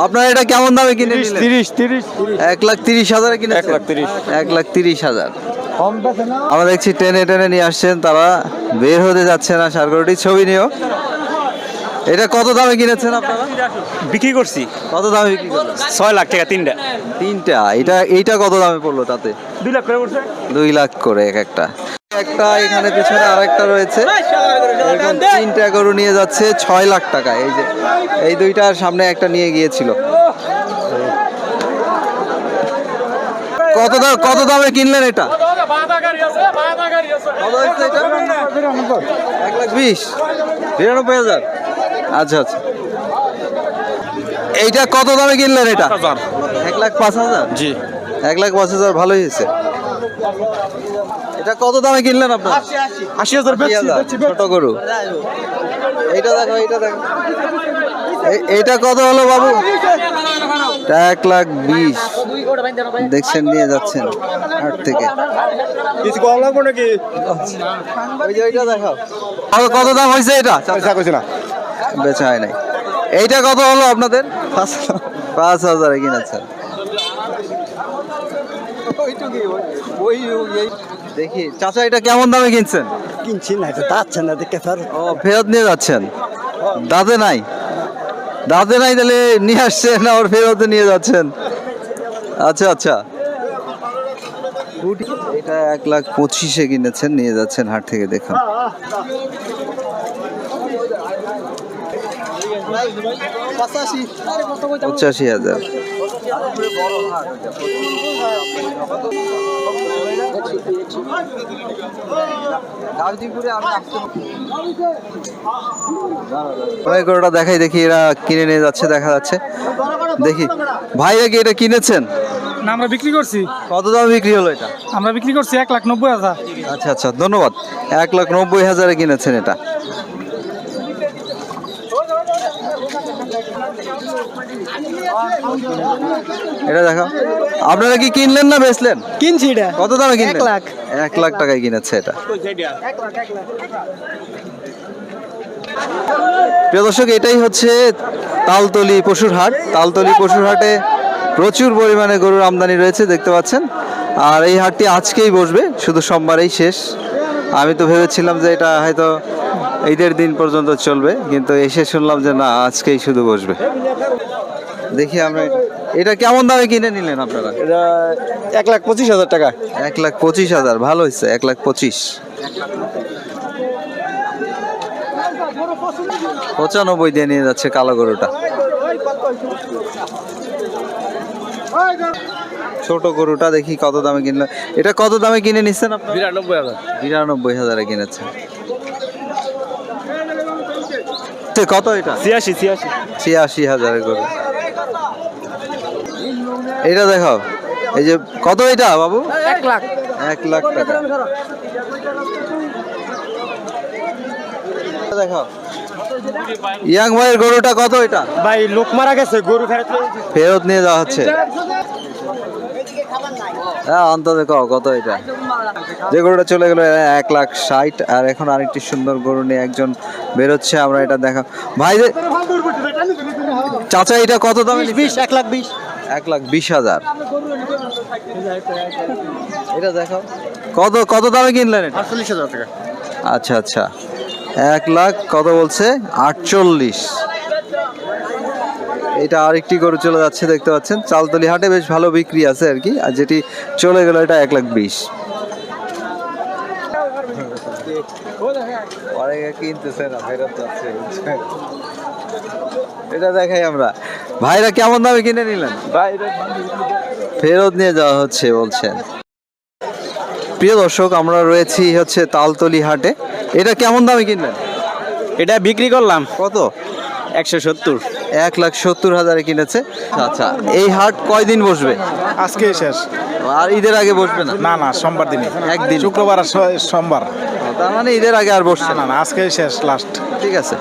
আপনারা এটা কেমন দামে কিনে নিলেন? 30 1,30,000 কিনে 1,30,000। আমরা দেখছি টেনে টেনে নিয়ে আসছেন, তারা বের হতে যাচ্ছে না ষাঁড় গরুটি ছবি নিয়েও। এটা কত দামে কিনেছেন আপনারা? বিক্রি করছি কত দামে বিক্রি করলেন? 6 লাখ টাকা তিনটা। এইটা কত দামে পড়লো তাতে? 2 লাখ করে পড়ছে। 2 লাখ করে একটা এখানে পিছনে আরেকটা রয়েছে, এরকম 3টা গরু নিয়ে যাচ্ছে 6 লাখ টাকা। এই যে এই দুইটার সামনে একটা নিয়ে গিয়েছিল। কত দামে কিনলেন এটা? কত হয়েছে এটা? 1,20,000 92,000। আচ্ছা আচ্ছা, এইটা কত দামে কিনলেন এটা? 1,05,000। জি 1,05,000 ভালোই হয়েছে। এটা কত দামে কিনলেন আপনারা? 80,000 ছোট গরু। এইটা দেখো, এইটা কত হলো বাবু? 1,20,000 দেখছেন, নিয়ে যাচ্ছেন হাট থেকে। কিছু কম লাগবে নাকি? ওই যে ওইটা দেখো, কত দাম হয়েছে এটা? বেচা হয় নাই। এইটা কত হলো আপনাদের? 5,000 কিনেছেন। দেখি চাচা, এটা কেমন দামে কিনছেন? কিনছি না, এটা যাচ্ছে না দেখে স্যার। ও, ফেরত নিয়ে যাচ্ছেন? দাঁতে নাই তাহলে নিয়ে আসছেন আর ফেরত নিয়ে যাচ্ছেন? আচ্ছা আচ্ছা, এটা 1,25,000 কিনেছেন, নিয়ে যাচ্ছেন হাট থেকে। দেখুন 85,000। গরুটা দেখাই, দেখি এরা কিনে নিয়ে যাচ্ছে, দেখা যাচ্ছে। দেখি ভাইয়া কি এটা কিনেছেন? না, আমরা বিক্রি করছি। কত দামে বিক্রি হলো এটা? আমরা বিক্রি করছি 1,90,000। আচ্ছা আচ্ছা, ধন্যবাদ। 1,90,000 কিনেছেন এটা। এটা দেখো, আপনারা কি কিনলেন না বেচলেন? কিনছি এটা। কত দামে কিনলেন? 1 লাখ। 1,00,000 টাকায় কিনেছে এটা। প্রিয় দর্শক, এটাই হচ্ছে তালতলি পশুর হাট। তালতলি পশুর হাটে প্রচুর পরিমাণে গরুর আমদানি রয়েছে, দেখতে পাচ্ছেন। আর এই হাটটি আজকেই বসবে, শুধু সোমবারেই শেষ। আমি তো ভেবেছিলাম যে এটা হয়তো ঈদের দিন পর্যন্ত চলবে, কিন্তু এসে শুনলাম যে না, আজকেই শুধু বসবে। দেখি আমরা এটা কেমন দামে কিনে নিলেন আপনারা? এটা 1,25,000 টাকা। 1,25,000 ভালো হয়েছে। 1,25,000 95 দিয়ে নিয়ে যাচ্ছে কালো গরুটা। ছোট গরুটা দেখি কত দামে কিনলো। এটা কত দামে কিনে নিচ্ছেন আপনি? 92,000। 92,000 কিনেছেন। কত এটা? 86,000 গরু। এটা দেখো, এই যে কত এটা বাবু? 1 লাখ। 1,00,000 টাকা। দেখো ইয়াং ভাইয়ের গরুটা কত এটা? ভাই লোক মারা গেছে, গরু ফেরত নিয়ে যাওয়া হচ্ছে। হ্যাঁ, অন্তত কত এটা? যে গরুটা চলে গেল 1,60,000। আর এখন আরেকটি সুন্দর গরু নিয়ে একজন বেরোচ্ছে, আমরা এটা দেখা। ভাই চাচা, এটা কত দামে? 1,20,000। 1,20,000। এটা দেখো, কত দামে কিনলেন এটা? 48,000 টাকা। আচ্ছা আচ্ছা, 1,00,000 কত বলছে? 48। এটা আরেকটি গরু চলে যাচ্ছে, দেখতে পাচ্ছেন। চালতলি হাটে বেশ ভালো বিক্রি আছে আর কি। আর যেটি চলে গেল এটা 1,20,000। কিনতেছে না, ফেরত যাচ্ছে। এটা দেখাই আমরা। ভাইরা কেমন দামে কিনে নিলেন? ফেরত নিয়ে যাওয়া হচ্ছে বলছেন। প্রিয় দর্শক, আমরা রয়েছি হচ্ছে তালতলি হাটে। এটা কেমন দামে কিনলেন? এটা বিক্রি করলাম কত? 170। 1,70,000 কিনেছে। আচ্ছা, এই হাট কয়দিন বসবে? আজকে শেষ। আর ঈদের আগে বসবে না? না না, সোমবার দিনে। একদিন, শুক্রবার আর সোমবার। তার মানে ঈদের আগে আর বসছে না না, আজকে শেষ লাস্ট। ঠিক আছে।